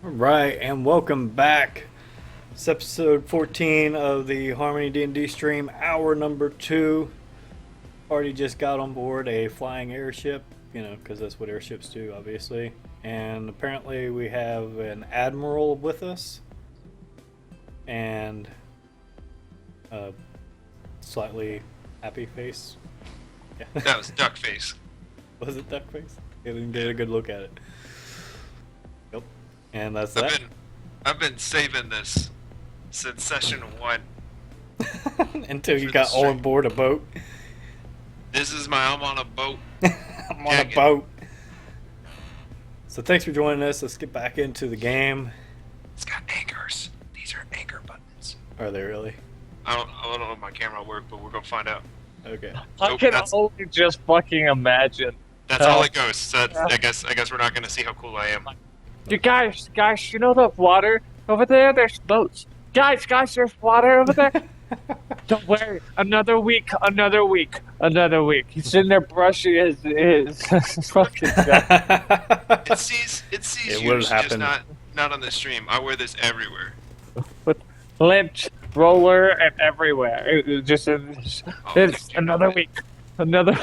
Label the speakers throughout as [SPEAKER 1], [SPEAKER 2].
[SPEAKER 1] Right, and welcome back. It's episode 14 of the Harmony D&D stream, hour number 2. Already just got on board a flying airship, because that's what airships do, obviously. And apparently we have an admiral with us, and a slightly happy face. Yeah.
[SPEAKER 2] That was duck face.
[SPEAKER 1] Was it duck face? I didn't get a good look at it. Yep. And that's
[SPEAKER 2] I've
[SPEAKER 1] that.
[SPEAKER 2] been I've been saving this since session 1.
[SPEAKER 1] Until you
[SPEAKER 2] For
[SPEAKER 1] got
[SPEAKER 2] the
[SPEAKER 1] all
[SPEAKER 2] stream.
[SPEAKER 1] on board a boat.
[SPEAKER 2] This is I'm on a boat.
[SPEAKER 1] I'm on a boat. So thanks for joining us. Let's get back into the game.
[SPEAKER 2] It's got anchors. These are anchor buttons.
[SPEAKER 1] Are they really?
[SPEAKER 2] I don't know if my camera will work, but we're gonna find out.
[SPEAKER 1] Okay.
[SPEAKER 3] I
[SPEAKER 2] Nope,
[SPEAKER 3] can
[SPEAKER 2] that's-
[SPEAKER 3] only just fucking imagine.
[SPEAKER 2] That's all it goes. So I guess we're not gonna see how cool I am.
[SPEAKER 3] You guys, you know the water over there? There's boats. Guys, there's water over there. Don't worry. Another week. He's sitting there brushing his fucking gun.
[SPEAKER 2] It sees
[SPEAKER 1] It
[SPEAKER 2] you,
[SPEAKER 1] will
[SPEAKER 2] just
[SPEAKER 1] happen.
[SPEAKER 2] not on the stream. I wear this everywhere.
[SPEAKER 3] With lint, roller, and everywhere. It's just
[SPEAKER 2] Oh,
[SPEAKER 3] it's
[SPEAKER 2] you know
[SPEAKER 3] another
[SPEAKER 2] it.
[SPEAKER 3] week. Another.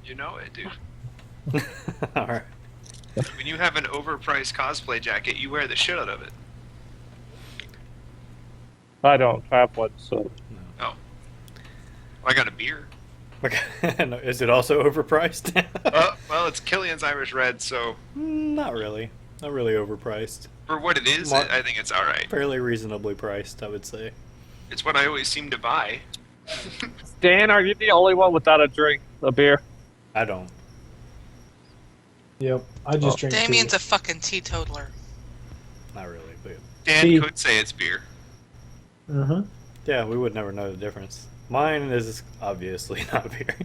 [SPEAKER 2] You know it, dude.
[SPEAKER 1] All right.
[SPEAKER 2] When you have an overpriced cosplay jacket, you wear the shit out of it.
[SPEAKER 3] I don't have one, so.
[SPEAKER 2] Oh, I got a beer.
[SPEAKER 1] Okay. No, is it also overpriced?
[SPEAKER 2] Well, it's Killian's Irish Red, so
[SPEAKER 1] Not really. Not really overpriced.
[SPEAKER 2] for what it is,
[SPEAKER 1] Mar-
[SPEAKER 2] I think it's all right.
[SPEAKER 1] Fairly reasonably priced, I would say.
[SPEAKER 2] It's what I always seem to buy.
[SPEAKER 3] Dan, are you the only one without a beer?
[SPEAKER 1] I don't.
[SPEAKER 4] Yep, I just drink
[SPEAKER 5] Damien's
[SPEAKER 4] tea.
[SPEAKER 5] a fucking teetotaler.
[SPEAKER 1] Not really, but
[SPEAKER 2] Dan
[SPEAKER 4] See-
[SPEAKER 2] could say it's beer.
[SPEAKER 4] Uh-huh.
[SPEAKER 1] yeah, we would never know the difference. Mine is obviously not beer.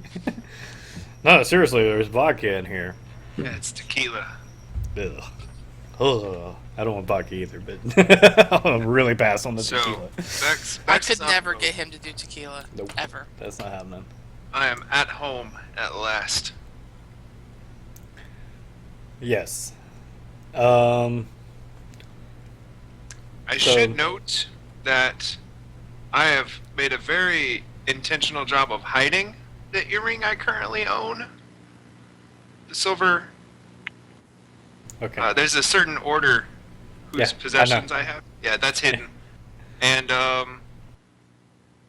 [SPEAKER 1] No, seriously, there's vodka in here.
[SPEAKER 2] Yeah, it's tequila.
[SPEAKER 1] Ugh. Ugh. I don't want vodka either, but I'll really pass on the
[SPEAKER 2] So,
[SPEAKER 1] tequila.
[SPEAKER 5] I could never get him to do tequila.
[SPEAKER 1] Nope.
[SPEAKER 5] Ever.
[SPEAKER 1] That's not happening.
[SPEAKER 2] I am at home at last.
[SPEAKER 1] Yes.
[SPEAKER 2] I
[SPEAKER 1] So-
[SPEAKER 2] should note that I have made a very intentional job of hiding the earring I currently own. The silver.
[SPEAKER 1] Okay.
[SPEAKER 2] There's a certain order whose
[SPEAKER 1] Yeah, I know.
[SPEAKER 2] possessions I have. Yeah, that's hidden. And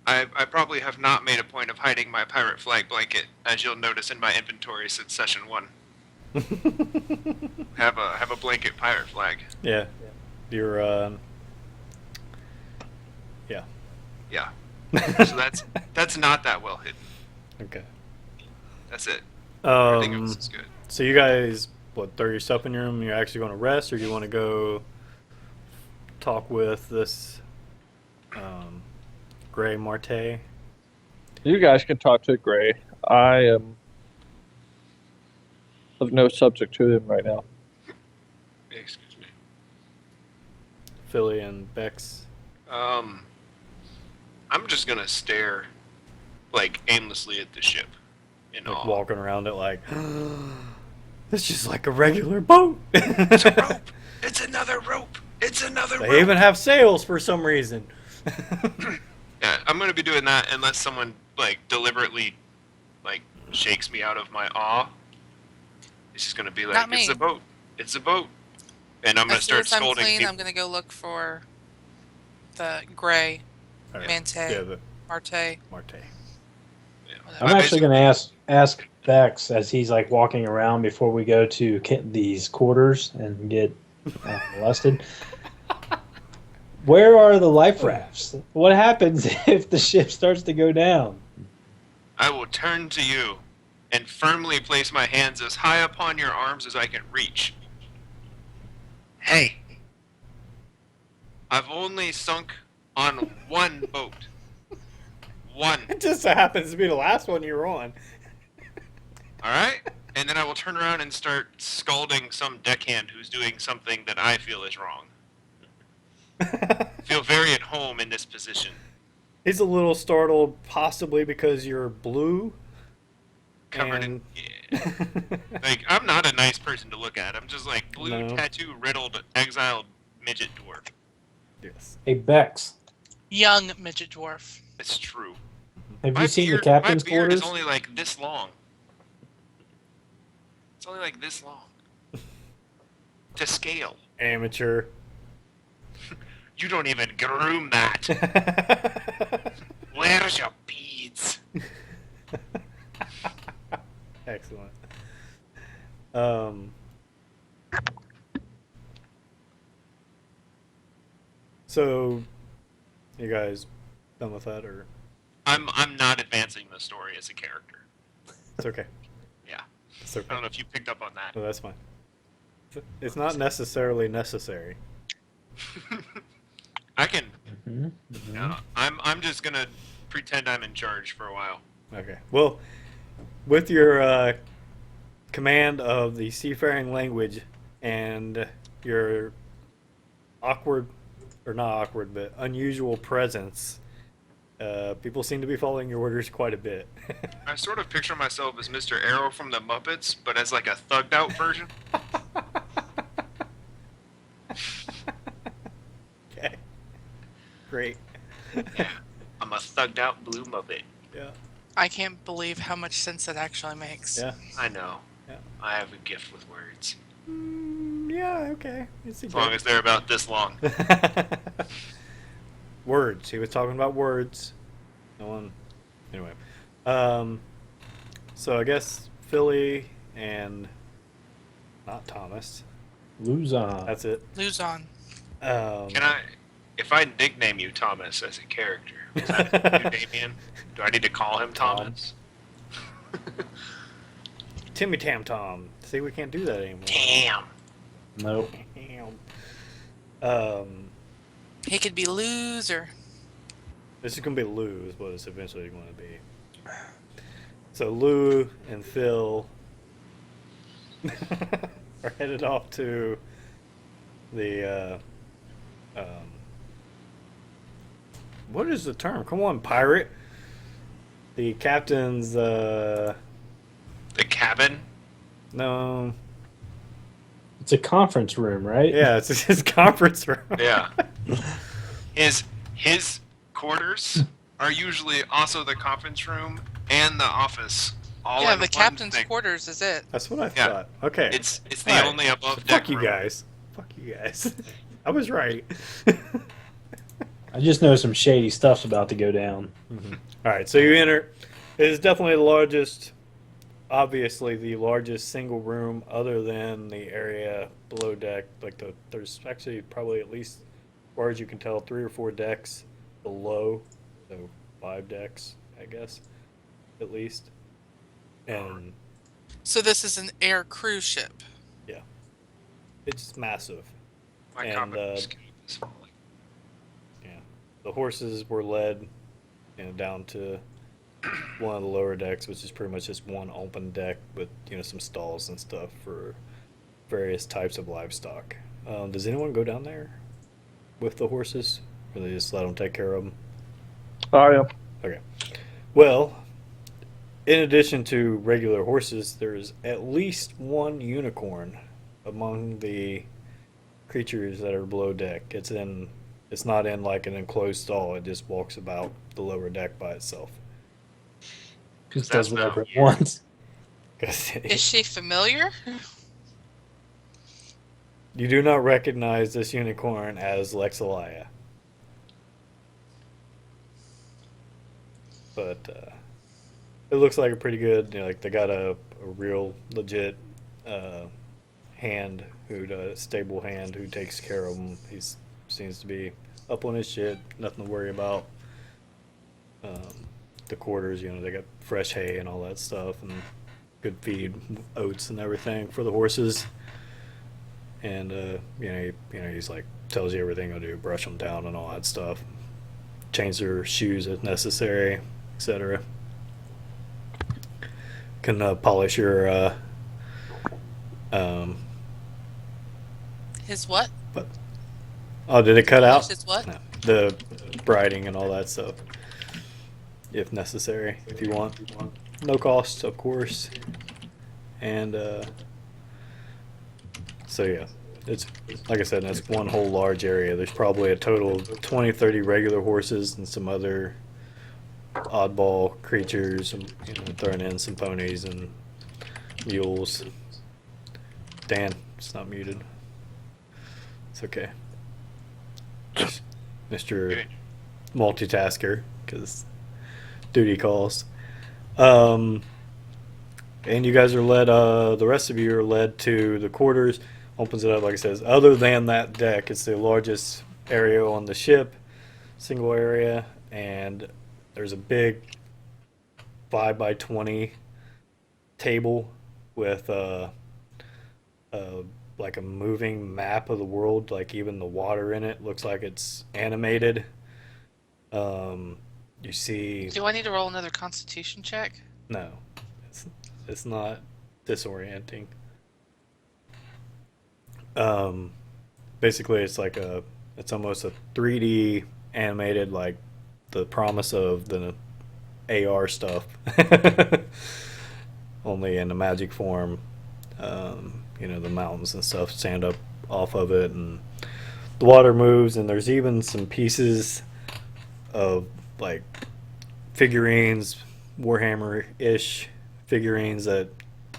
[SPEAKER 2] I probably have not made a point of hiding my pirate flag blanket, as you'll notice in my inventory since session 1. Have a blanket pirate flag.
[SPEAKER 1] Yeah. You're, yeah.
[SPEAKER 2] Yeah. So that's not that well hidden.
[SPEAKER 1] Okay.
[SPEAKER 2] That's it. Everything
[SPEAKER 1] Um,
[SPEAKER 2] else is good.
[SPEAKER 1] so you guys, throw your stuff in your room, you're actually going to rest, or do you want to go talk with this, Gray Marte?
[SPEAKER 3] You guys can talk to Gray. I am of no subject to him right now.
[SPEAKER 2] Excuse me.
[SPEAKER 1] Philly and Bex?
[SPEAKER 2] I'm just gonna stare, like, aimlessly at the ship. In
[SPEAKER 1] Like
[SPEAKER 2] awe.
[SPEAKER 1] walking around it like, it's just like a regular boat.
[SPEAKER 2] It's a rope. It's another rope. It's another rope.
[SPEAKER 1] They even have sails for some reason.
[SPEAKER 2] Yeah, I'm gonna be doing that unless someone like deliberately, like, shakes me out of my awe. It's just gonna be like,
[SPEAKER 5] Not
[SPEAKER 2] it's
[SPEAKER 5] me.
[SPEAKER 2] a boat. It's a boat. And I'm gonna
[SPEAKER 5] As soon
[SPEAKER 2] start
[SPEAKER 5] as I'm
[SPEAKER 2] scolding
[SPEAKER 5] clean,
[SPEAKER 2] people.
[SPEAKER 5] I'm gonna go look for the gray
[SPEAKER 1] All right.
[SPEAKER 5] Mante.
[SPEAKER 1] Yeah, the
[SPEAKER 5] Marte.
[SPEAKER 1] Marte.
[SPEAKER 2] Yeah.
[SPEAKER 4] I'm actually going to ask Bex as he's like walking around before we go to these quarters and get molested. Where are the life rafts? What happens if the ship starts to go down?
[SPEAKER 2] I will turn to you and firmly place my hands as high upon your arms as I can reach. Hey, I've only sunk on one boat. One.
[SPEAKER 1] It just so happens to be the last one you're on.
[SPEAKER 2] Alright? And then I will turn around and start scalding some deckhand who's doing something that I feel is wrong. Feel very at home in this position.
[SPEAKER 1] He's a little startled, possibly because you're blue.
[SPEAKER 2] Covered in.
[SPEAKER 1] And-
[SPEAKER 2] Yeah. Like, I'm not a nice person to look at. I'm just like blue,
[SPEAKER 1] No.
[SPEAKER 2] tattoo, riddled, exiled midget dwarf.
[SPEAKER 1] Yes.
[SPEAKER 4] Hey, Bex,
[SPEAKER 5] Young midget dwarf.
[SPEAKER 2] It's true.
[SPEAKER 4] have you seen the captain's
[SPEAKER 2] my beard
[SPEAKER 4] quarters?
[SPEAKER 2] is only like this long. It's only like this long. To scale.
[SPEAKER 1] Amateur.
[SPEAKER 2] You don't even groom that. Where's your beads?
[SPEAKER 1] Excellent. So, you guys done with that, or
[SPEAKER 2] I'm not advancing the story as a character.
[SPEAKER 1] it's okay?
[SPEAKER 2] Yeah.
[SPEAKER 1] It's
[SPEAKER 2] I
[SPEAKER 1] okay.
[SPEAKER 2] don't know if you picked up on that.
[SPEAKER 1] No, that's fine. It's not necessarily necessary.
[SPEAKER 2] I can.
[SPEAKER 4] Mhm.
[SPEAKER 2] I'm just gonna pretend I'm in charge for a while.
[SPEAKER 1] Okay. Well, with your command of the seafaring language and your awkward, or not awkward, but unusual presence, people seem to be following your orders quite a bit.
[SPEAKER 2] I sort of picture myself as Mr. Arrow from the Muppets, but as like a thugged out version.
[SPEAKER 1] Okay. Great.
[SPEAKER 2] Yeah. I'm a thugged out blue Muppet.
[SPEAKER 1] Yeah.
[SPEAKER 5] I can't believe how much sense that actually makes.
[SPEAKER 1] Yeah.
[SPEAKER 2] I know.
[SPEAKER 1] Yeah.
[SPEAKER 2] I have a gift with words.
[SPEAKER 1] Yeah. Okay. It's
[SPEAKER 2] As long as they're about this long.
[SPEAKER 1] Words. He was talking about words. No one. Anyway. So I guess Philly and not Thomas.
[SPEAKER 4] Luzon.
[SPEAKER 1] That's it.
[SPEAKER 5] Luzon.
[SPEAKER 2] Can I, if I nickname you Thomas as a character, is that you, Damien? Do I need to call him Thomas?
[SPEAKER 1] Timmy Tam Tom. See, we can't do that anymore.
[SPEAKER 2] Damn.
[SPEAKER 4] Nope.
[SPEAKER 1] Damn.
[SPEAKER 5] He could be loser.
[SPEAKER 1] This is gonna be Lou, is what it's eventually going to be. So Lou and Phil are headed off to the. What is the term? Come on, pirate. The captain's.
[SPEAKER 2] The cabin?
[SPEAKER 1] No.
[SPEAKER 4] It's a conference room, right?
[SPEAKER 1] Yeah, it's his conference room.
[SPEAKER 2] Yeah. His quarters are usually also the conference room and the office. All
[SPEAKER 5] Yeah,
[SPEAKER 2] in
[SPEAKER 5] the
[SPEAKER 2] one
[SPEAKER 5] captain's
[SPEAKER 2] thing.
[SPEAKER 5] quarters is it.
[SPEAKER 1] That's what I
[SPEAKER 2] Yeah.
[SPEAKER 1] thought. Okay.
[SPEAKER 2] It's the
[SPEAKER 1] All right.
[SPEAKER 2] only above deck
[SPEAKER 1] Fuck you
[SPEAKER 2] room.
[SPEAKER 1] guys. Fuck you guys. I was right.
[SPEAKER 4] I just know some shady stuff's about to go down.
[SPEAKER 1] All right, so you enter. It is definitely the largest, obviously the largest single room other than the area below deck. Like there's actually probably at least, as far as you can tell, 3 or 4 decks below. So 5 decks, I guess, at least. And
[SPEAKER 5] So this is an air cruise ship.
[SPEAKER 1] it's massive.
[SPEAKER 2] My
[SPEAKER 1] And,
[SPEAKER 2] comic book is falling.
[SPEAKER 1] Yeah, the horses were led, down to one of the lower decks, which is pretty much just one open deck with some stalls and stuff for various types of livestock. Does anyone go down there with the horses, or they just let them take care of them?
[SPEAKER 3] Oh, yeah.
[SPEAKER 1] Okay. Well, in addition to regular horses, there's at least one unicorn among the creatures that are below deck. It's not in like an enclosed stall. It just walks about the lower deck by itself.
[SPEAKER 4] Just
[SPEAKER 2] That's
[SPEAKER 4] does whatever
[SPEAKER 2] not
[SPEAKER 4] it wants.
[SPEAKER 1] 'Cause
[SPEAKER 5] Is she familiar?
[SPEAKER 1] you do not recognize this unicorn as Lexalia. But it looks like a pretty good, like they got a real legit hand stable hand who takes care of him. He seems to be up on his shit, nothing to worry about. The quarters, they got fresh hay and all that stuff, and good feed, oats and everything for the horses. And he's like tells you everything to do, brush them down and all that stuff, change their shoes if necessary, etc. Can polish your
[SPEAKER 5] His what?
[SPEAKER 1] oh, did it cut out?
[SPEAKER 5] His what?
[SPEAKER 1] No. The briding and all that stuff, if necessary, if you want. No cost, of course. And so yeah, it's like I said, it's one whole large area. There's probably a total of 20, 30 regular horses and some other oddball creatures, and throwing in some ponies and mules. Dan, it's not muted. It's okay. Mr. Multitasker, because duty calls. And you guys are led, the rest of you are led to the quarters. Opens it up, like I says, other than that deck, it's the largest area on the ship, single area, and there's a big 5x20 table with like a moving map of the world, like even the water in it looks like it's animated. You see,
[SPEAKER 5] Do I need to roll another Constitution check?
[SPEAKER 1] no, it's not disorienting. Basically, it's almost a 3D animated, like the promise of the AR stuff, only in the magic form. The mountains and stuff stand up off of it, and the water moves, and there's even some pieces of like figurines, Warhammer-ish figurines that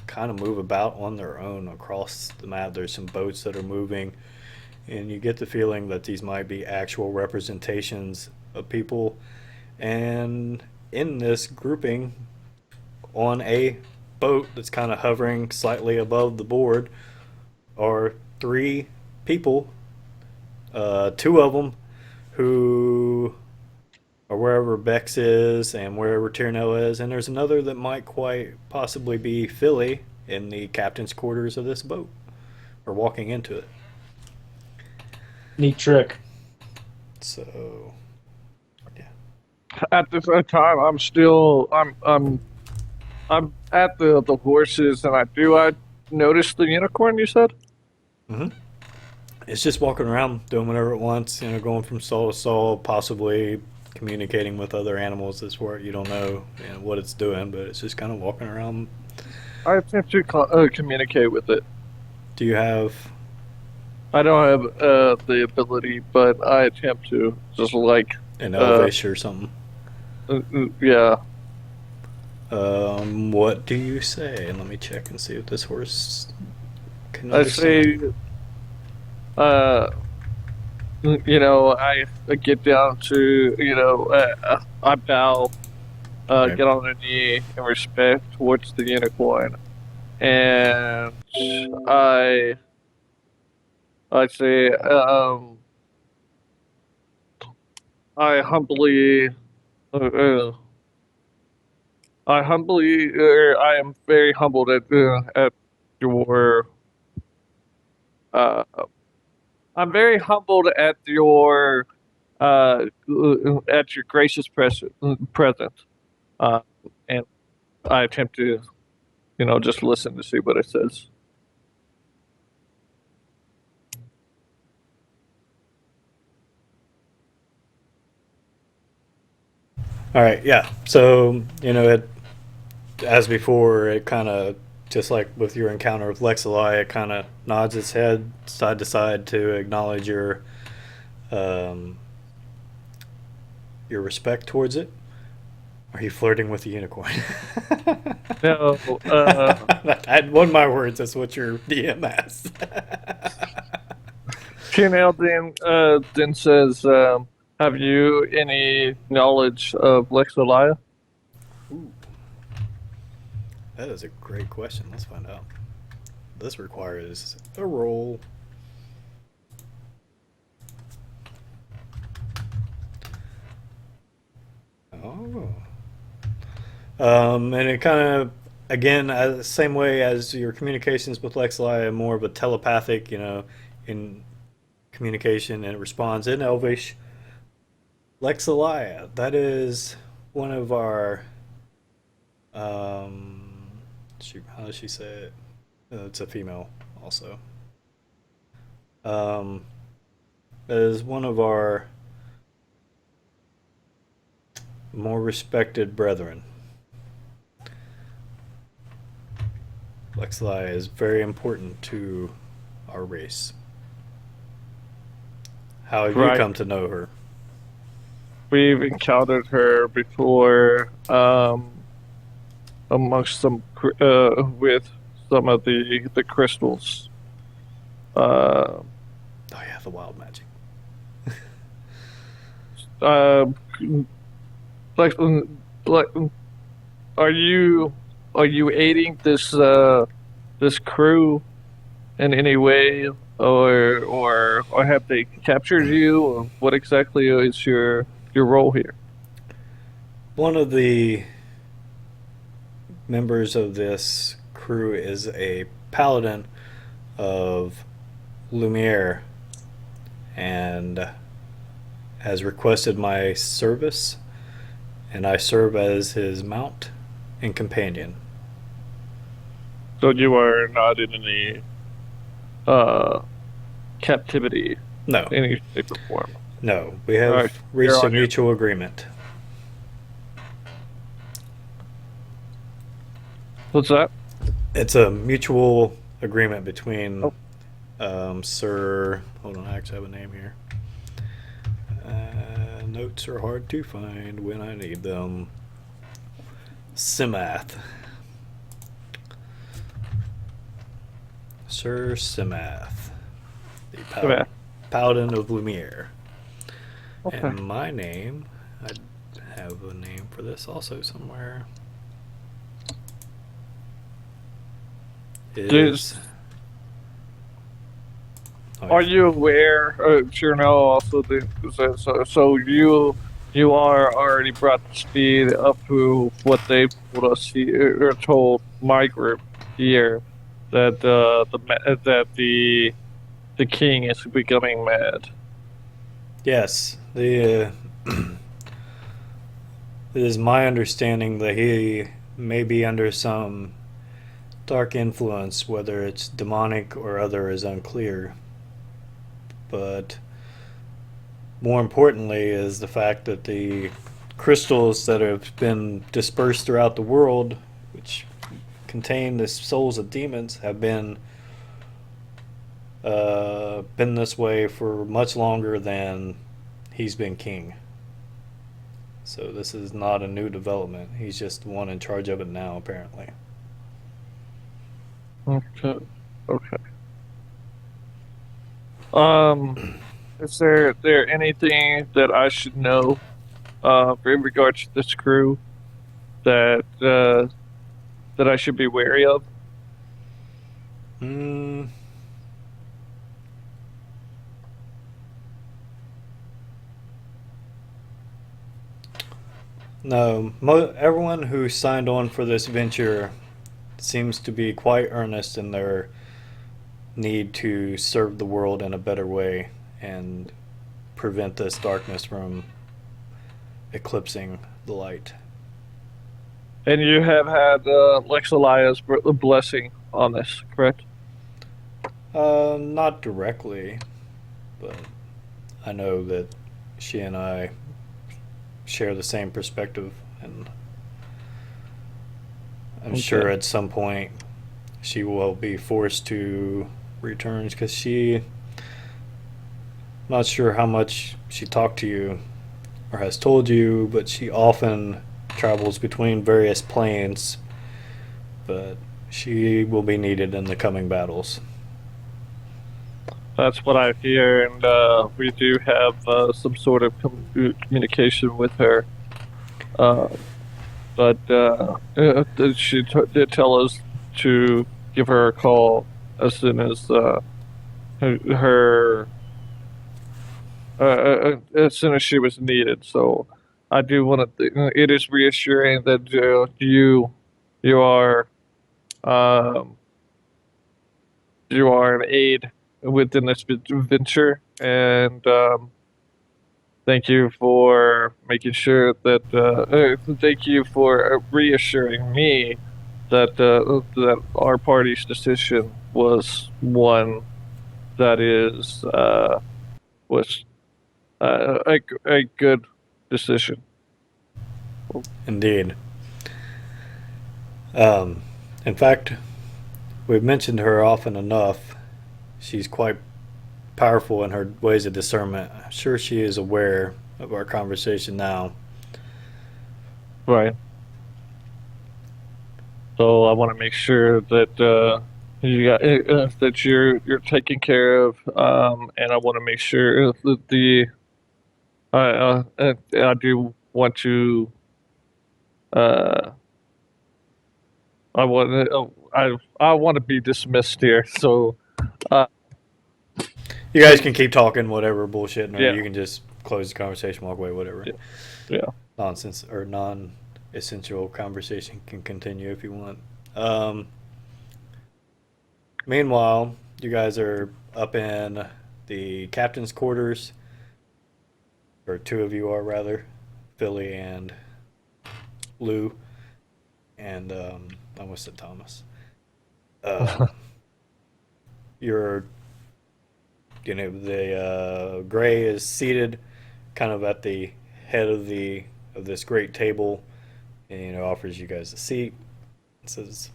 [SPEAKER 1] kind of move about on their own across the map. There's some boats that are moving, and you get the feeling that these might be actual representations of people. And in this grouping, on a boat that's kind of hovering slightly above the board, are three people. Two of them who are wherever Bex is and wherever Tyrnell is, and there's another that might quite possibly be Philly in the captain's quarters of this boat, or walking into it.
[SPEAKER 4] Neat trick.
[SPEAKER 1] So, yeah.
[SPEAKER 3] At the same time, I'm at the horses, and I notice the unicorn you said?
[SPEAKER 1] Mm-hmm. It's just walking around, doing whatever it wants, going from stall to stall, possibly communicating with other animals. That's where you don't know, what it's doing, but it's just kind of walking around.
[SPEAKER 3] I attempt to communicate with it.
[SPEAKER 1] Do you have?
[SPEAKER 3] I don't have the ability, but I attempt to, just like
[SPEAKER 1] An Elvish or something?
[SPEAKER 3] Yeah.
[SPEAKER 1] What do you say? Let me check and see if this horse can
[SPEAKER 3] I
[SPEAKER 1] understand.
[SPEAKER 3] say, I get down to, I bow,
[SPEAKER 1] Okay.
[SPEAKER 3] get on a knee in respect towards the unicorn, and I say, I humbly, I am very humbled at your, uh, I'm very humbled at your gracious presence, uh, and I attempt to, just listen to see what it says.
[SPEAKER 1] All right, yeah. So, as before, it kind of, just like with your encounter with Lexali, it kind of nods its head side to side to acknowledge um, your respect towards it. Are you flirting with the unicorn?
[SPEAKER 3] No,
[SPEAKER 1] I had one of my words. That's what your DM asked.
[SPEAKER 3] Chanel then says, have you any knowledge of Lexalia?
[SPEAKER 1] Ooh, that is a great question. Let's find out. This requires a roll. Oh. And it kind of, again, the same way as your communications with Lexali, more of a telepathic, in communication, and it responds in Elvish. Lexalia, that is one of our, how does she say it? It's a female also. That is one of our more respected brethren. Lexi is very important to our race. How have you
[SPEAKER 3] Right.
[SPEAKER 1] come to know her?
[SPEAKER 3] We've encountered her before, amongst with some of the crystals. Uh,
[SPEAKER 1] Oh yeah, the wild magic.
[SPEAKER 3] uh, like, like, are you aiding this crew in any way, or have they captured you, or what exactly is your role here?
[SPEAKER 1] One of the members of this crew is a paladin of Lumiere and has requested my service, and I serve as his mount and companion.
[SPEAKER 3] So you are not in any uh captivity,
[SPEAKER 1] No,
[SPEAKER 3] in any shape or form.
[SPEAKER 1] no, we
[SPEAKER 3] All right,
[SPEAKER 1] have
[SPEAKER 3] you're
[SPEAKER 1] reached a
[SPEAKER 3] on your.
[SPEAKER 1] mutual agreement.
[SPEAKER 3] What's that?
[SPEAKER 1] It's a mutual agreement between
[SPEAKER 3] Oh,
[SPEAKER 1] Sir. Hold on, I actually have a name here. Notes are hard to find when I need them. Simath. Sir Simath, the
[SPEAKER 3] okay.
[SPEAKER 1] Paladin of Lumiere.
[SPEAKER 3] Okay.
[SPEAKER 1] And my name, I have a name for this also somewhere. Is. Oh,
[SPEAKER 3] Are
[SPEAKER 1] yeah.
[SPEAKER 3] you aware? Sure. Now also so you are already brought to speed up to what they told us here, or told my group here, that the king is becoming mad.
[SPEAKER 1] Yes, the. It is my understanding that he may be under some dark influence, whether it's demonic or other is unclear. But more importantly is the fact that the crystals that have been dispersed throughout the world, which contain the souls of demons, have been this way for much longer than he's been king. So this is not a new development. He's just the one in charge of it now, apparently.
[SPEAKER 3] Okay. Okay. Is there anything that I should know, in regards to this crew that that I should be wary of?
[SPEAKER 1] Mm, no, everyone who signed on for this venture seems to be quite earnest in their need to serve the world in a better way and prevent this darkness from eclipsing the light.
[SPEAKER 3] And you have had Lex Elias' blessing on this, correct?
[SPEAKER 1] Not directly, but I know that she and I share the same perspective, and I'm sure
[SPEAKER 3] Okay.
[SPEAKER 1] at some point she will be forced to return because she. Not sure how much she talked to you or has told you, but she often travels between various planes. But she will be needed in the coming battles.
[SPEAKER 3] That's what I hear, and we do have some sort of communication with her. Uh, but did tell us to give her a call as soon as her as soon as she was needed. So I do want to. It is reassuring that you are um, you are an aid within this venture, and thank you for making sure that. Thank you for reassuring me that our party's decision was one that is was a good decision.
[SPEAKER 1] Indeed. Um, in fact, We've mentioned her often enough. She's quite powerful in her ways of discernment. I'm sure she is aware of our conversation now.
[SPEAKER 3] Right. So I want to make sure that that you're taken care of, and I want to make sure that I do want to uh, I want to be dismissed here. So uh,
[SPEAKER 1] You guys can keep talking whatever bullshit, or
[SPEAKER 3] yeah,
[SPEAKER 1] you can just close the conversation, walk away, whatever.
[SPEAKER 3] yeah, yeah.
[SPEAKER 1] Nonsense or non-essential conversation can continue if you want. Um, Meanwhile, you guys are up in the captain's quarters, or two of you are rather, Philly and Lou, and I almost said Thomas. Um, you're, the Gray is seated, kind of at the head of this great table, and offers you guys a seat. It says,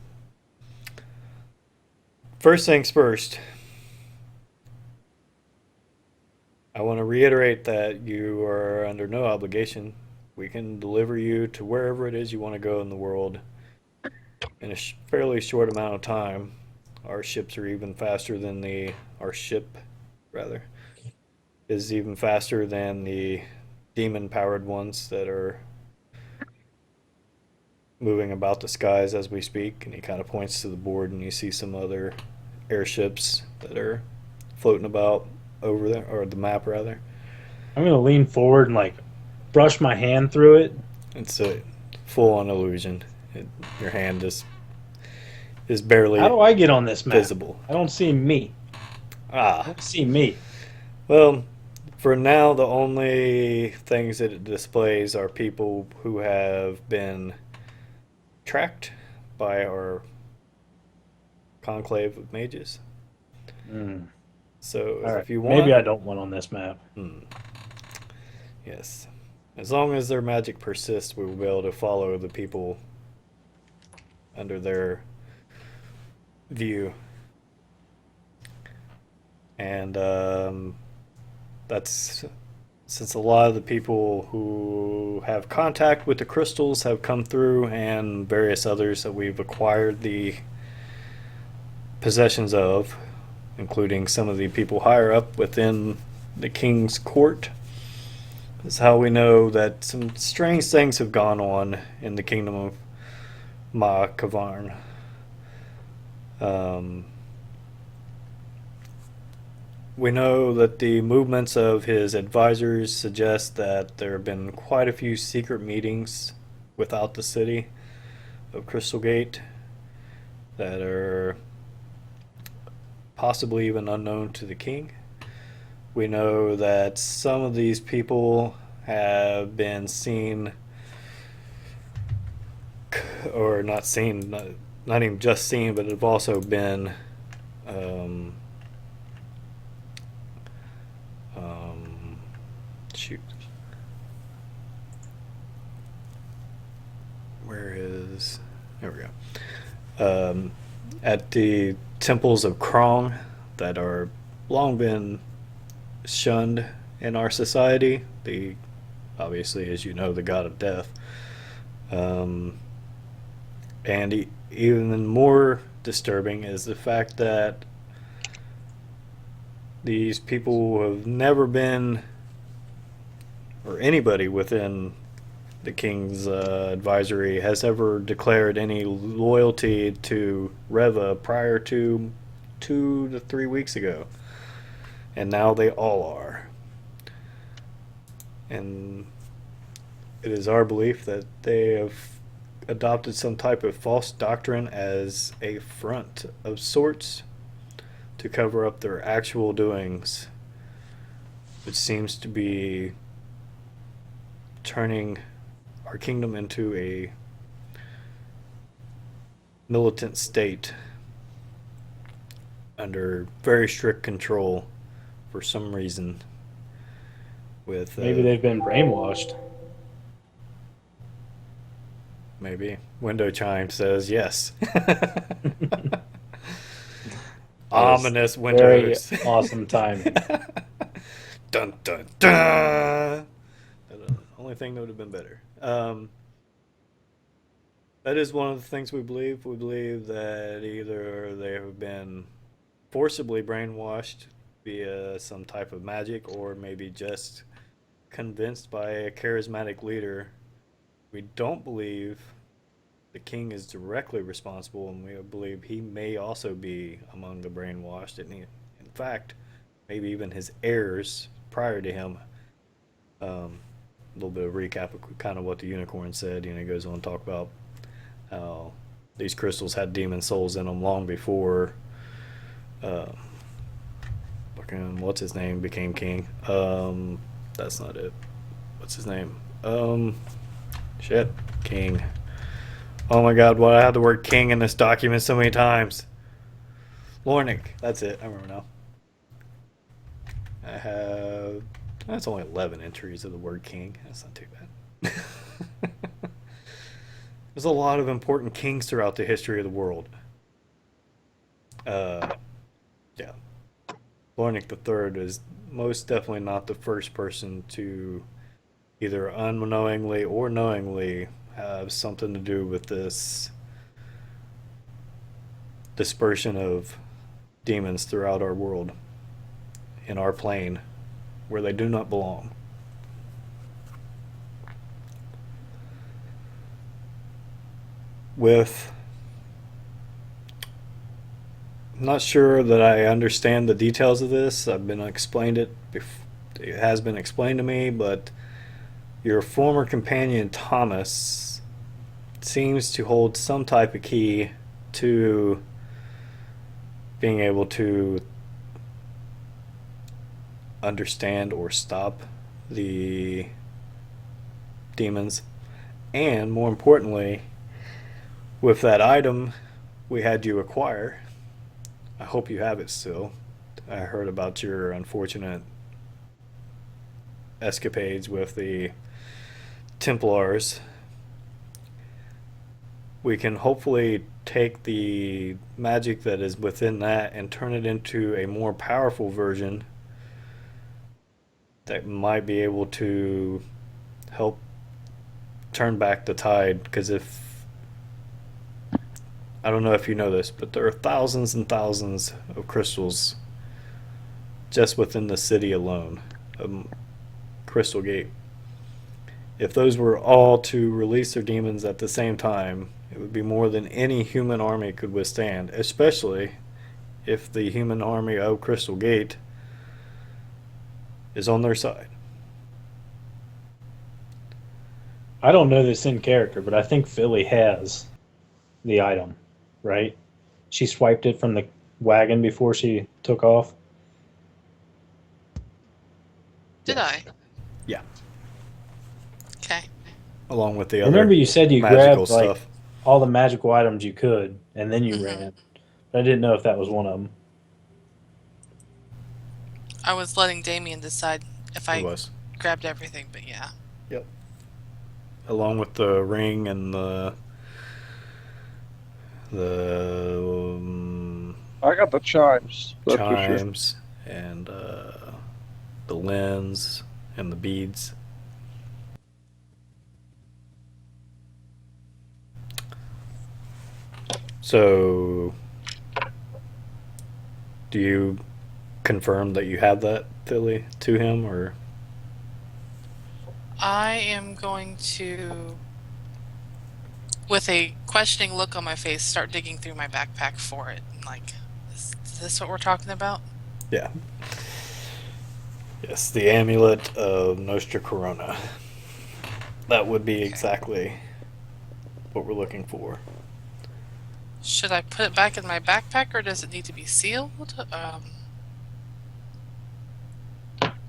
[SPEAKER 1] first things first. I want to reiterate that you are under no obligation. We can deliver you to wherever it is you want to go in the world in a fairly short amount of time. Our ships are even faster than our ship, rather, is even faster than the demon-powered ones that are moving about the skies as we speak. And he kind of points to the board, and you see some other airships that are floating about over there, or the map rather.
[SPEAKER 4] I'm gonna lean forward and like brush my hand through it.
[SPEAKER 1] It's a full-on illusion. Your hand is barely
[SPEAKER 4] How do I get on this map?
[SPEAKER 1] visible.
[SPEAKER 4] I don't see me. I
[SPEAKER 1] Ah,
[SPEAKER 4] don't see me.
[SPEAKER 1] well, for now, the only things that it displays are people who have been tracked by our conclave of mages.
[SPEAKER 4] Mm.
[SPEAKER 1] So
[SPEAKER 4] All right.
[SPEAKER 1] if you want,
[SPEAKER 4] Maybe I don't want on this map.
[SPEAKER 1] yes, as long as their magic persists, we will be able to follow the people under their view. And that's since a lot of the people who have contact with the crystals have come through, and various others that we've acquired the possessions of, including some of the people higher up within the king's court. That's how we know that some strange things have gone on in the kingdom of Ma Kavarn. We know that the movements of his advisors suggest that there have been quite a few secret meetings without the city of Crystal Gate that are possibly even unknown to the king. We know that some of these people have been seen, or not seen, not even just seen, but have also been shoot. There we go. At the temples of Krong that are long been shunned in our society. Obviously, as you know, the god of death. And even more disturbing is the fact that these people have never been, or anybody within the king's advisory has ever declared any loyalty to Reva prior to 2 to 3 weeks ago. And now they all are. And it is our belief that they have adopted some type of false doctrine as a front of sorts to cover up their actual doings, which seems to be turning our kingdom into a militant state under very strict control for some reason. With
[SPEAKER 4] Maybe they've been brainwashed.
[SPEAKER 1] maybe window chime says yes. Ominous
[SPEAKER 4] very
[SPEAKER 1] windows.
[SPEAKER 4] awesome timing.
[SPEAKER 1] Dun dun dun. Only thing that would have been better. That is one of the things we believe. We believe that either they have been forcibly brainwashed via some type of magic, or maybe just convinced by a charismatic leader. We don't believe the king is directly responsible, and we believe he may also be among the brainwashed. And in fact, maybe even his heirs prior to him. A little bit of recap of kind of what the unicorn said. He goes on to talk about how these crystals had demon souls in them long before fucking what's his name became king. That's not it. What's his name? Shit, king. Oh my god, why I have the word king in this document so many times? Lornick, that's it. I remember now. I have. That's only 11 entries of the word king. That's not too bad. There's a lot of important kings throughout the history of the world. Yeah. Lornick III is most definitely not the first person to either unknowingly or knowingly have something to do with this dispersion of demons throughout our world, in our plane, where they do not belong. I'm not sure that I understand the details of this. It has been explained to me, but your former companion Thomas seems to hold some type of key to being able to understand or stop the demons. And more importantly, with that item we had you acquire, I hope you have it still. I heard about your unfortunate escapades with the Templars. We can hopefully take the magic that is within that and turn it into a more powerful version that might be able to help turn back the tide. Because I don't know if you know this, but there are thousands and thousands of crystals just within the city alone, Crystal Gate. If those were all to release their demons at the same time, it would be more than any human army could withstand, especially if the human army of Crystal Gate is on their side.
[SPEAKER 4] I don't know this in character, but I think Philly has the item, right? She swiped it from the wagon before she took off.
[SPEAKER 5] Did
[SPEAKER 4] Yes.
[SPEAKER 5] I?
[SPEAKER 1] Yeah,
[SPEAKER 5] Okay.
[SPEAKER 1] along with the
[SPEAKER 4] I
[SPEAKER 1] other
[SPEAKER 4] remember you said you
[SPEAKER 1] magical
[SPEAKER 4] grabbed like
[SPEAKER 1] stuff.
[SPEAKER 4] all the magical items you could, and then you
[SPEAKER 5] Mhm.
[SPEAKER 4] ran. But I didn't know if that was one of them.
[SPEAKER 5] I was letting Damien decide if
[SPEAKER 1] It
[SPEAKER 5] I
[SPEAKER 1] was.
[SPEAKER 5] grabbed everything, but yeah.
[SPEAKER 1] Yep. Along with the ring and the
[SPEAKER 3] I got the chimes. That's for sure.
[SPEAKER 1] chimes and the lens and the beads. So, do you confirm that you have that, Philly, to him, or
[SPEAKER 5] I am going to, with a questioning look on my face, start digging through my backpack for it. Like, is this what we're talking about?
[SPEAKER 1] yeah? Yes, the amulet of Nostra Corona. That would be
[SPEAKER 5] Okay.
[SPEAKER 1] exactly what we're looking for.
[SPEAKER 5] Should I put it back in my backpack, or does it need to be sealed?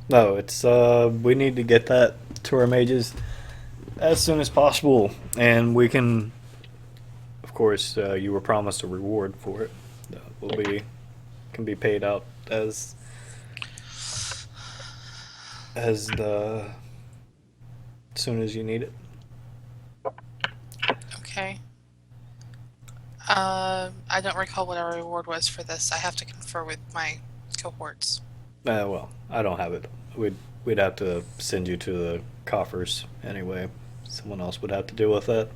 [SPEAKER 1] No, it's we need to get that to our mages as soon as possible, and we can, of course, you were promised a reward for it. That will be can be paid out as soon as you need it.
[SPEAKER 5] Okay. I don't recall what our reward was for this. I have to confer with my cohorts.
[SPEAKER 1] Well, I don't have it. We'd have to send you to the coffers anyway. Someone else would have to deal with that.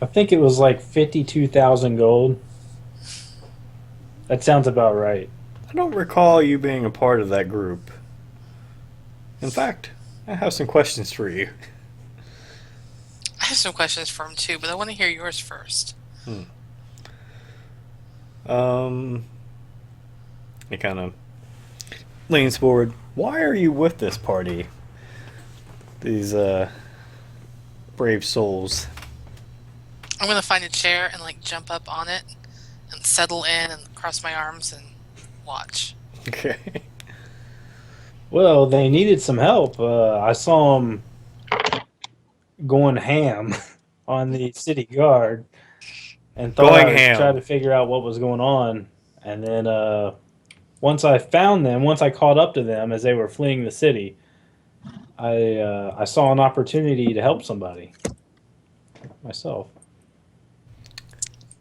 [SPEAKER 4] I think it was like 52,000 gold. That sounds about right.
[SPEAKER 1] I don't recall you being a part of that group. In fact, I have some questions for you.
[SPEAKER 5] I have some questions for him too, but I want to hear yours first.
[SPEAKER 1] He kind of leans forward. Why are you with this party? These brave souls.
[SPEAKER 5] I'm gonna find a chair and like jump up on it and settle in and cross my arms and watch.
[SPEAKER 1] Okay.
[SPEAKER 4] Well, they needed some help. I saw them going ham on the city guard and thought
[SPEAKER 1] Going
[SPEAKER 4] I would
[SPEAKER 1] ham.
[SPEAKER 4] try to figure out what was going on. And then once I found them, once I caught up to them as they were fleeing the city, I saw an opportunity to help somebody myself.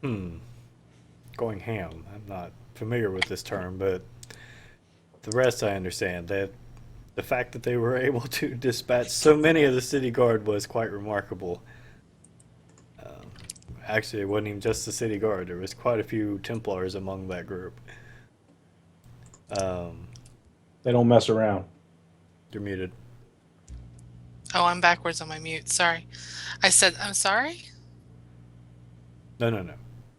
[SPEAKER 1] Going ham. I'm not familiar with this term, but the rest I understand. That the fact that they were able to dispatch so many of the city guard was quite remarkable. Actually, it wasn't even just the city guard. There was quite a few Templars among that group.
[SPEAKER 4] They don't mess around.
[SPEAKER 1] You're muted.
[SPEAKER 5] Oh, I'm backwards on my mute. Sorry. I said I'm sorry.
[SPEAKER 1] No.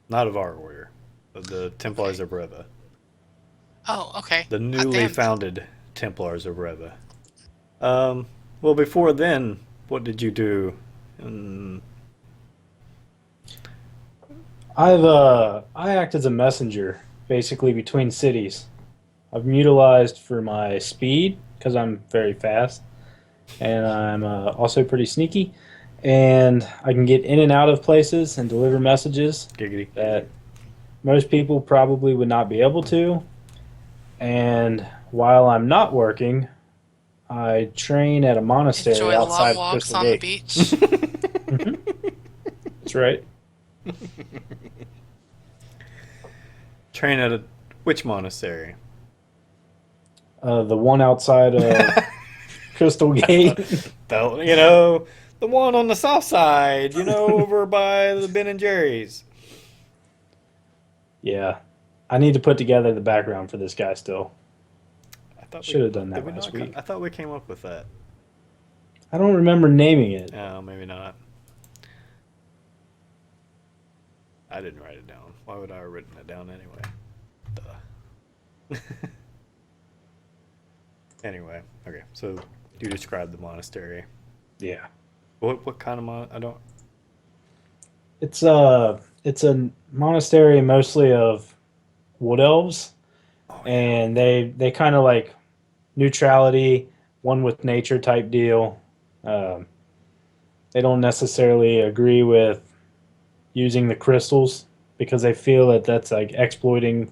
[SPEAKER 1] Not of our order. Of the Templars of Reva.
[SPEAKER 5] Oh, okay.
[SPEAKER 1] The
[SPEAKER 5] Damn.
[SPEAKER 1] newly founded Templars of Reva. Well, before then, what did you do?
[SPEAKER 4] I act as a messenger basically between cities. I'm utilized for my speed because I'm very fast, and I'm also pretty sneaky, and I can get in and out of places and deliver messages
[SPEAKER 1] Giggity.
[SPEAKER 4] that most people probably would not be able to. And while I'm not working, I train at a monastery
[SPEAKER 5] Enjoy long
[SPEAKER 4] outside of
[SPEAKER 5] walks
[SPEAKER 4] Crystal
[SPEAKER 5] on the
[SPEAKER 4] Gate.
[SPEAKER 5] beach.
[SPEAKER 4] That's right.
[SPEAKER 1] Train at which monastery?
[SPEAKER 4] The one outside of Crystal Gate.
[SPEAKER 1] The one on the south side, over by the Ben and Jerry's.
[SPEAKER 4] Yeah. I need to put together the background for this guy still.
[SPEAKER 1] I thought
[SPEAKER 4] Should have done that
[SPEAKER 1] did we
[SPEAKER 4] last
[SPEAKER 1] not
[SPEAKER 4] week.
[SPEAKER 1] I thought we came up with that.
[SPEAKER 4] I don't remember naming it.
[SPEAKER 1] No, maybe not. I didn't write it down. Why would I have written it down anyway? Duh. Anyway, okay. So you described the monastery.
[SPEAKER 4] Yeah.
[SPEAKER 1] What kind of I don't.
[SPEAKER 4] It's a monastery mostly of wood elves, and they kind of like neutrality, one with nature type deal. They don't necessarily agree with using the crystals because they feel that that's like exploiting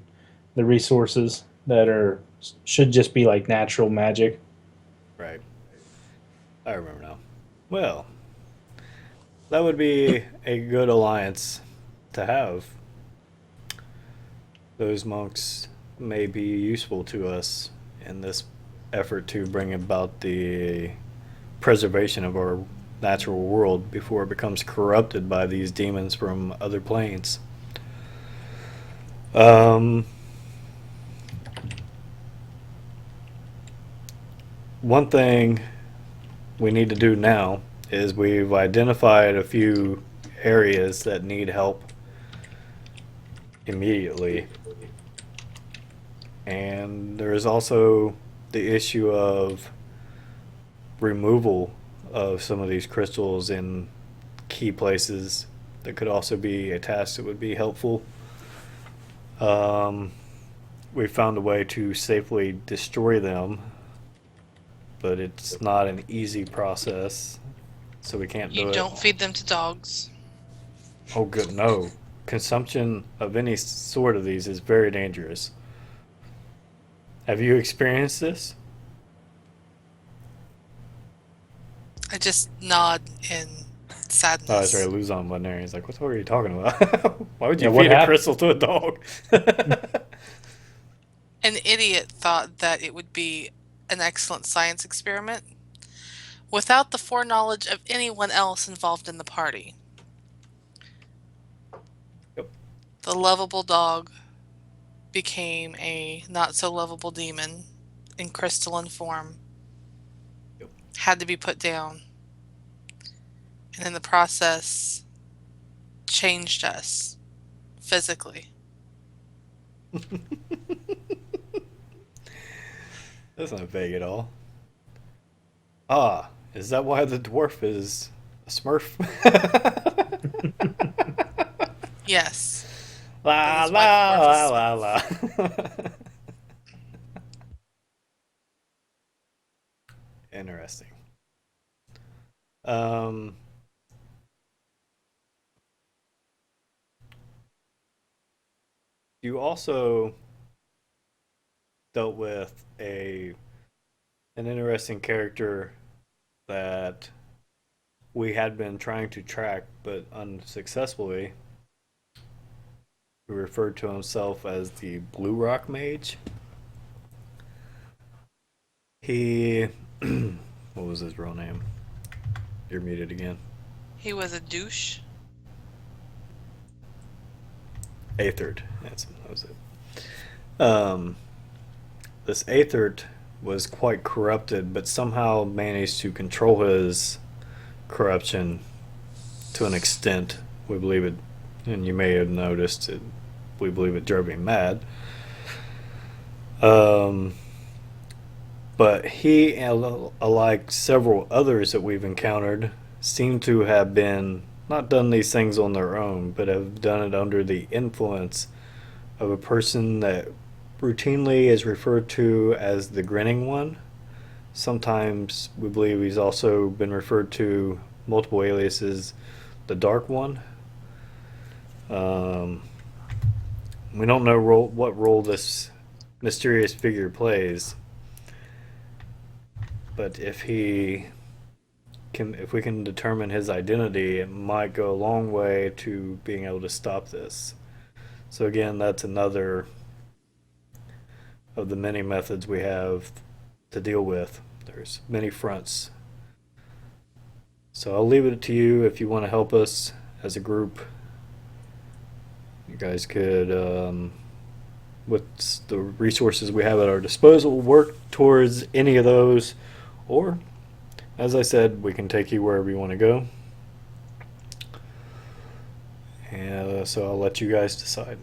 [SPEAKER 4] the resources that should just be like natural magic.
[SPEAKER 1] Right. I remember now. Well, that would be a good alliance to have. Those monks may be useful to us in this effort to bring about the preservation of our natural world before it becomes corrupted by these demons from other planes. One thing we need to do now is we've identified a few areas that need help immediately. And there is also the issue of removal of some of these crystals in key places that could also be a task that would be helpful. We found a way to safely destroy them, but it's not an easy process, so we can't do it.
[SPEAKER 5] You don't feed them to dogs.
[SPEAKER 1] Oh, good, no. Consumption of any sort of these is very dangerous. Have you experienced this?
[SPEAKER 5] I just nod in sadness.
[SPEAKER 1] Oh, that's right. Luzon wasn't there. He's like, what are you talking about? Why would you
[SPEAKER 4] Yeah, what
[SPEAKER 1] feed a
[SPEAKER 4] happened?
[SPEAKER 1] crystal to a dog?
[SPEAKER 5] An idiot thought that it would be an excellent science experiment without the foreknowledge of anyone else involved in the party.
[SPEAKER 1] Yep.
[SPEAKER 5] The lovable dog became a not so lovable demon in crystalline form,
[SPEAKER 1] Yep.
[SPEAKER 5] had to be put down, and in the process, changed us physically.
[SPEAKER 1] That's not vague at all. Ah, is that why the dwarf is a smurf?
[SPEAKER 5] Yes, that
[SPEAKER 1] La
[SPEAKER 5] is why the
[SPEAKER 1] la
[SPEAKER 5] dwarf is
[SPEAKER 1] la la
[SPEAKER 5] Smurf.
[SPEAKER 1] la. Interesting. Um, you also dealt with an interesting character that we had been trying to track but unsuccessfully. He referred to himself as the Blue Rock Mage. He, what was his real name? You're muted again.
[SPEAKER 5] He was a douche.
[SPEAKER 1] Aetherd. That was it. This Aetherd was quite corrupted, but somehow managed to control his corruption to an extent. We believe it, and you may have noticed it. We believe it drove him mad. But he, like several others that we've encountered, seem to have been not done these things on their own, but have done it under the influence of a person that routinely is referred to as the Grinning One. Sometimes we believe he's also been referred to multiple aliases, the Dark One. We don't know what role this mysterious figure plays, but if we can determine his identity, it might go a long way to being able to stop this. So again, that's another of the many methods we have to deal with. There's many fronts. So I'll leave it to you if you want to help us as a group. You guys could, with the resources we have at our disposal, work towards any of those, or, as I said, we can take you wherever you want to go. And so I'll let you guys decide.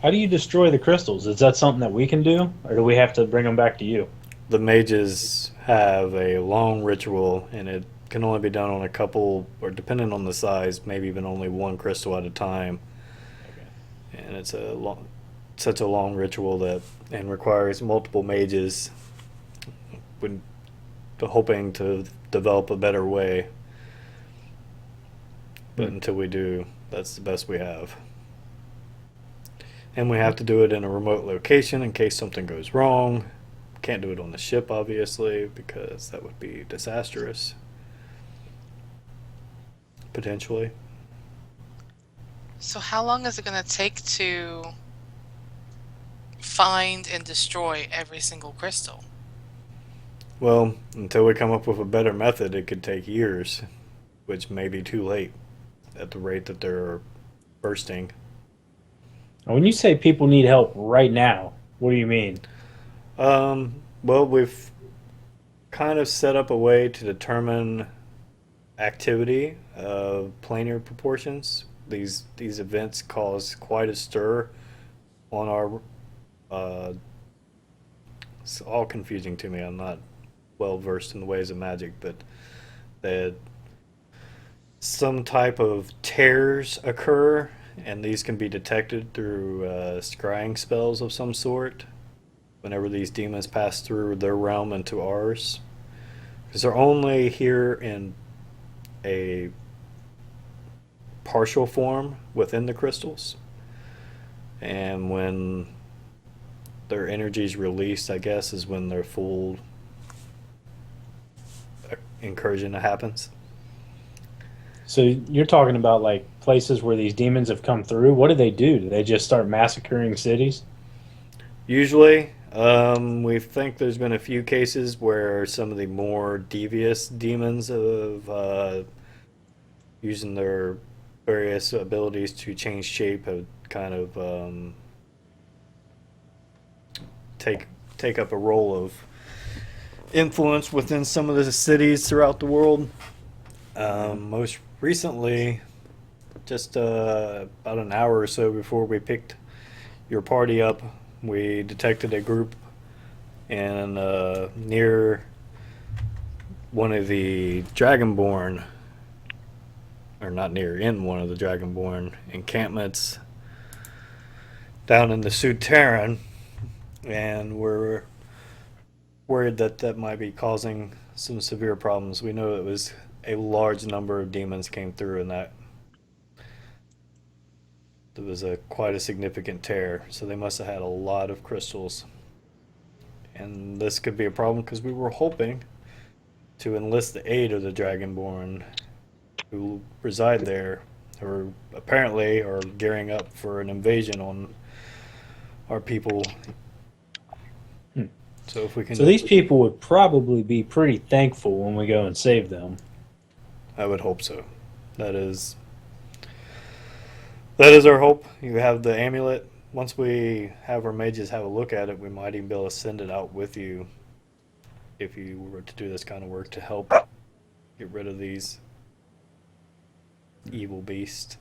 [SPEAKER 4] How do you destroy the crystals? Is that something that we can do, or do we have to bring them back to you?
[SPEAKER 1] The mages have a long ritual, and it can only be done on a couple, or depending on the size, maybe even only one crystal at a time. And it's such a long ritual that and requires multiple mages. When hoping to develop a better way, but until we do, that's the best we have. And we have to do it in a remote location in case something goes wrong. Can't do it on the ship, obviously, because that would be disastrous. Potentially.
[SPEAKER 5] So how long is it going to take to find and destroy every single crystal?
[SPEAKER 1] Well, until we come up with a better method, it could take years, which may be too late at the rate that they're bursting.
[SPEAKER 4] When you say people need help right now, what do you mean?
[SPEAKER 1] Well, we've kind of set up a way to determine activity of planar proportions. These events cause quite a stir on our. It's all confusing to me. I'm not well versed in the ways of magic, but that some type of tears occur, and these can be detected through scrying spells of some sort. Whenever these demons pass through their realm into ours, because they're only here in a partial form within the crystals, and when their energy is released, I guess, is when their full incursion happens.
[SPEAKER 4] So you're talking about like places where these demons have come through. What do they do? Do they just start massacring cities?
[SPEAKER 1] Usually, we think there's been a few cases where some of the more devious demons have using their various abilities to change shape have kind of take take up a role of influence within some of the cities throughout the world. Most recently, just about an hour or so before we picked your party up, we detected a group in near one of the Dragonborn, or not near, in one of the Dragonborn encampments down in the Souterrain, and we're worried that that might be causing some severe problems. We know it was a large number of demons came through, and that there was a quite a significant tear. So they must have had a lot of crystals, and this could be a problem because we were hoping to enlist the aid of the Dragonborn who reside there, who apparently are gearing up for an invasion on our people.
[SPEAKER 4] Hmm.
[SPEAKER 1] So if we can,
[SPEAKER 4] So these people would probably be pretty thankful when we go and save them.
[SPEAKER 1] I would hope so. That is our hope. You have the amulet. Once we have our mages have a look at it, we might even be able to send it out with you if you were to do this kind of work to help get rid of these evil beasts.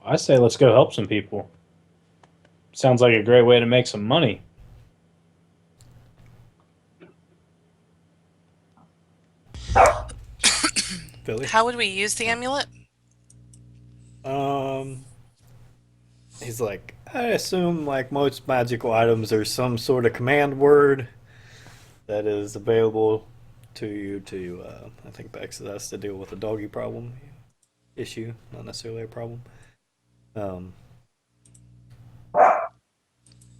[SPEAKER 4] I say let's go help some people. Sounds like a great way to make some money.
[SPEAKER 1] Philly?
[SPEAKER 5] How would we use the amulet?
[SPEAKER 1] Um, he's like, I assume like most magical items, there's some sort of command word that is available to you to, I think Bex has to deal with a doggy problem issue, not necessarily a problem.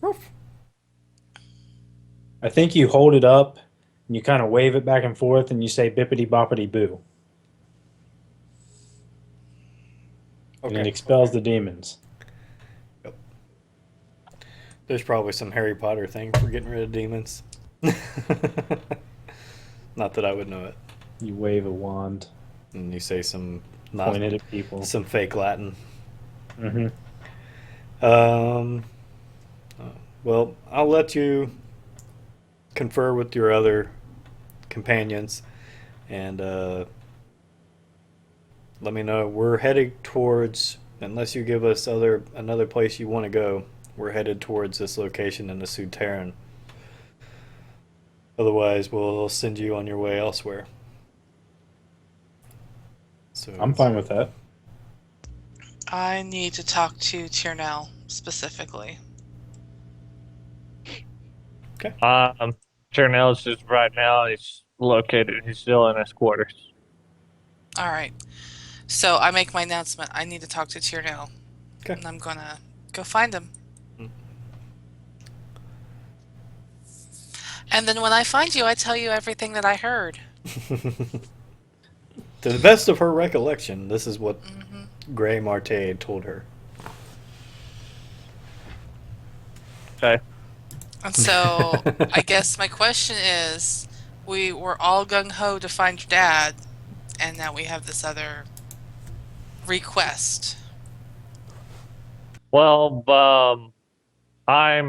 [SPEAKER 1] Roof.
[SPEAKER 4] I think you hold it up and you kind of wave it back and forth and you say bippity boppity boo. And it expels the demons.
[SPEAKER 1] Yep. There's probably some Harry Potter thing for getting rid of demons. Not that I would know it.
[SPEAKER 4] You wave a wand,
[SPEAKER 1] And you say some not
[SPEAKER 4] point it at people.
[SPEAKER 1] some fake Latin.
[SPEAKER 4] Mm-hmm.
[SPEAKER 1] Um, well, I'll let you confer with your other companions, and let me know. We're heading towards, unless you give us another place you want to go, we're headed towards this location in the Souterrain. Otherwise, we'll send you on your way elsewhere. So
[SPEAKER 4] I'm fine with that.
[SPEAKER 5] I need to talk to Tiernell specifically.
[SPEAKER 3] Chernell's just right now, he's still in his quarters.
[SPEAKER 5] All right. So I make my announcement. I need to talk to Tiernell.
[SPEAKER 1] Okay.
[SPEAKER 5] And I'm gonna go find him. And then when I find you, I tell you everything that I heard.
[SPEAKER 1] To the best of her recollection, this is what Gray Marte told her.
[SPEAKER 3] Okay.
[SPEAKER 5] And so I guess my question is, we were all gung-ho to find your dad, and now we have this other request.
[SPEAKER 3] Well, I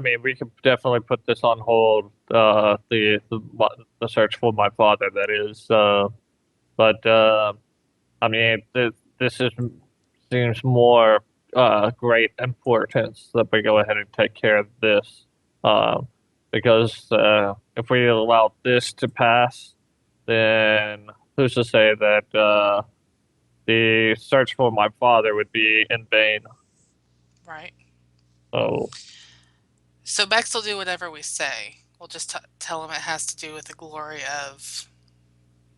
[SPEAKER 3] mean, we could definitely put this on hold. The search for my father, that is. But I mean, this seems more great importance that we go ahead and take care of this. Because if we allow this to pass, then who's to say that the search for my father would be in vain?
[SPEAKER 5] Right.
[SPEAKER 3] So
[SPEAKER 5] Bex will do whatever we say. We'll just tell him it has to do with the glory of...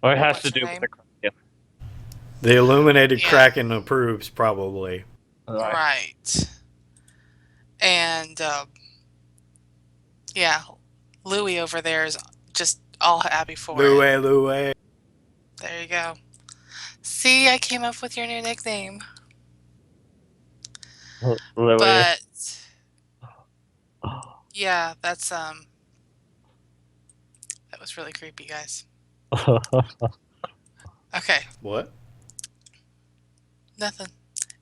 [SPEAKER 3] or it has
[SPEAKER 5] What's
[SPEAKER 3] to
[SPEAKER 5] her
[SPEAKER 3] do
[SPEAKER 5] name?
[SPEAKER 3] with the Kraken.
[SPEAKER 1] The Illuminated
[SPEAKER 5] Yeah.
[SPEAKER 1] Kraken approves, probably.
[SPEAKER 5] Right. And Yeah, Louie over there is just all happy for it.
[SPEAKER 1] Louie, Louie.
[SPEAKER 5] There you go. See, I came up with your new nickname.
[SPEAKER 3] Louis.
[SPEAKER 5] But yeah, that was really creepy, guys. Okay,
[SPEAKER 1] What?
[SPEAKER 5] nothing.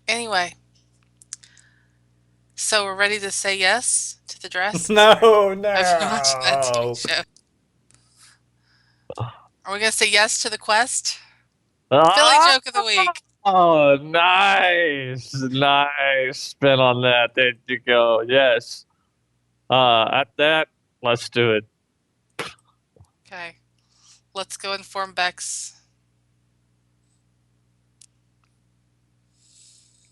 [SPEAKER 5] Anyway, so we're ready to say yes to the dress?
[SPEAKER 1] No,
[SPEAKER 5] I've been watching that
[SPEAKER 1] no.
[SPEAKER 5] TV show. Are we gonna say yes to the quest? Philly
[SPEAKER 3] Ah!
[SPEAKER 5] joke of the week.
[SPEAKER 3] Oh, nice, nice spin on that. There you go. Yes. At that, let's do it.
[SPEAKER 5] Okay, let's go inform Bex.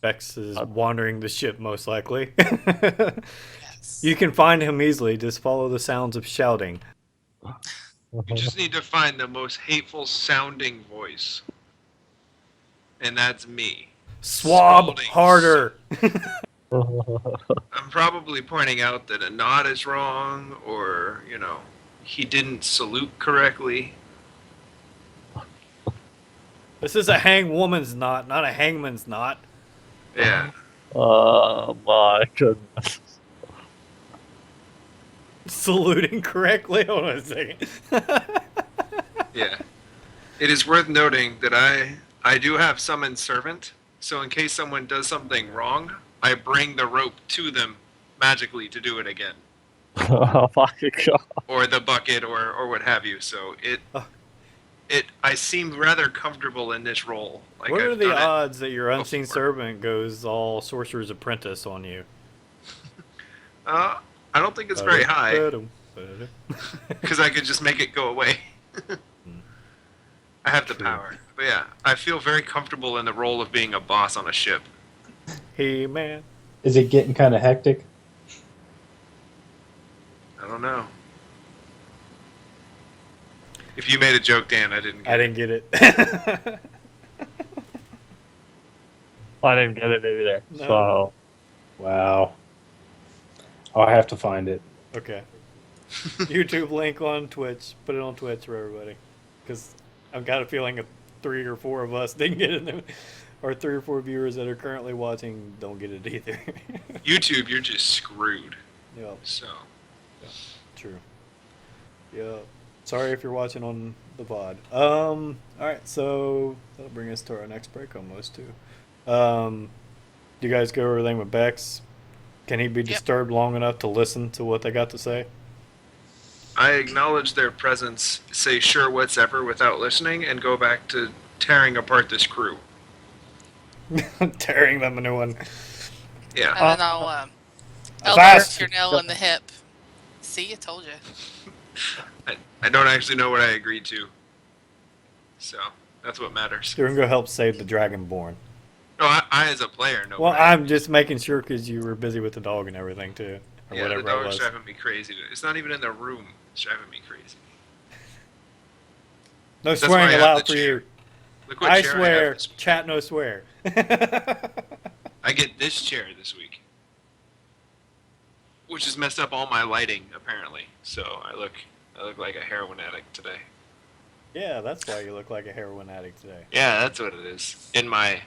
[SPEAKER 1] Bex is wandering the ship, most likely.
[SPEAKER 5] Yes.
[SPEAKER 1] You can find him easily. Just follow the sounds of shouting.
[SPEAKER 2] You just need to find the most hateful sounding voice. And that's me.
[SPEAKER 1] Swab
[SPEAKER 2] Scolding.
[SPEAKER 1] harder.
[SPEAKER 2] I'm probably pointing out that a nod is wrong, or, he didn't salute correctly.
[SPEAKER 1] This is a hang woman's knot, not a hangman's knot.
[SPEAKER 2] Yeah.
[SPEAKER 3] Oh my goodness.
[SPEAKER 1] Saluting correctly. Hold on a second.
[SPEAKER 2] Yeah. It is worth noting that I do have summon servant, so in case someone does something wrong, I bring the rope to them magically to do it again.
[SPEAKER 3] Oh my god.
[SPEAKER 2] Or the bucket or what have you. So I seem rather comfortable in this role. Like
[SPEAKER 1] What are
[SPEAKER 2] I've
[SPEAKER 1] the
[SPEAKER 2] done it
[SPEAKER 1] odds that your unseen
[SPEAKER 2] before.
[SPEAKER 1] servant goes all sorcerer's apprentice on you?
[SPEAKER 2] I don't think it's very high,
[SPEAKER 1] Ba-dum.
[SPEAKER 2] because I could just make it go away. I have the
[SPEAKER 1] True.
[SPEAKER 2] power. But yeah, I feel very comfortable in the role of being a boss on a ship.
[SPEAKER 1] Hey man.
[SPEAKER 4] Is it getting kind of hectic?
[SPEAKER 2] I don't know. If you made a joke, Dan, I didn't get
[SPEAKER 1] I
[SPEAKER 2] it.
[SPEAKER 1] didn't get it.
[SPEAKER 3] I didn't get it either.
[SPEAKER 1] No.
[SPEAKER 3] So
[SPEAKER 4] Wow. I'll have to find it.
[SPEAKER 1] Okay. YouTube link on Twitch. Put it on Twitch for everybody. Because I've got a feeling if 3 or 4 of us didn't get it, or 3 or 4 viewers that are currently watching don't get it either.
[SPEAKER 2] YouTube, you're just screwed.
[SPEAKER 1] Yep,
[SPEAKER 2] So,
[SPEAKER 1] true. Yep. Sorry if you're watching on the VOD. Alright, so that'll bring us to our next break almost too. Do you guys go over everything with Bex? Can he be disturbed long enough to listen to what they got to say?
[SPEAKER 2] I acknowledge their presence, say sure whatever without listening, and go back to tearing apart this crew.
[SPEAKER 1] Tearing them a new one.
[SPEAKER 2] Yeah.
[SPEAKER 5] And then I'll
[SPEAKER 1] Fast.
[SPEAKER 5] elbow your nail in the hip. See, I told you.
[SPEAKER 2] I don't actually know what I agreed to. So, that's what matters.
[SPEAKER 1] You're gonna go help save the Dragonborn.
[SPEAKER 2] No, I as a player know.
[SPEAKER 1] Well,
[SPEAKER 2] what I
[SPEAKER 1] I'm just making sure because you were busy with the dog and everything too, or
[SPEAKER 2] yeah, the
[SPEAKER 1] whatever it
[SPEAKER 2] dog's
[SPEAKER 1] was.
[SPEAKER 2] driving me crazy. It's not even in the room. It's driving me crazy.
[SPEAKER 1] No
[SPEAKER 2] That's why
[SPEAKER 1] swearing
[SPEAKER 2] I have
[SPEAKER 1] allowed
[SPEAKER 2] the
[SPEAKER 1] for
[SPEAKER 2] chair.
[SPEAKER 1] you.
[SPEAKER 2] Look what
[SPEAKER 1] I
[SPEAKER 2] chair
[SPEAKER 1] swear,
[SPEAKER 2] have this week.
[SPEAKER 1] chat no swear.
[SPEAKER 2] I get this chair this week, which has messed up all my lighting apparently. So I look like a heroin addict today.
[SPEAKER 1] Yeah, that's why you look like a heroin addict today.
[SPEAKER 2] Yeah, that's what it is. In my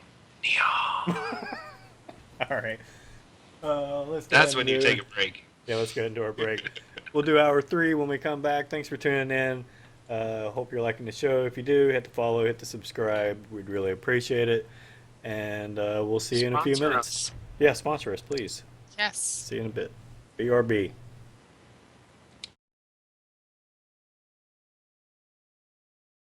[SPEAKER 2] neon.
[SPEAKER 1] All right. Let's. go
[SPEAKER 2] That's
[SPEAKER 1] ahead
[SPEAKER 2] when
[SPEAKER 1] and
[SPEAKER 2] you
[SPEAKER 1] do-
[SPEAKER 2] take a break.
[SPEAKER 1] Yeah, let's go into our break. We'll do hour 3 when we come back. Thanks for tuning in. Hope you're liking the show. If you do, hit the follow, hit the subscribe. We'd really appreciate it. And we'll see you in a few
[SPEAKER 2] Sponsor
[SPEAKER 1] minutes.
[SPEAKER 2] us.
[SPEAKER 1] Yeah, sponsor us, please.
[SPEAKER 5] Yes.
[SPEAKER 1] See you in a bit. BRB.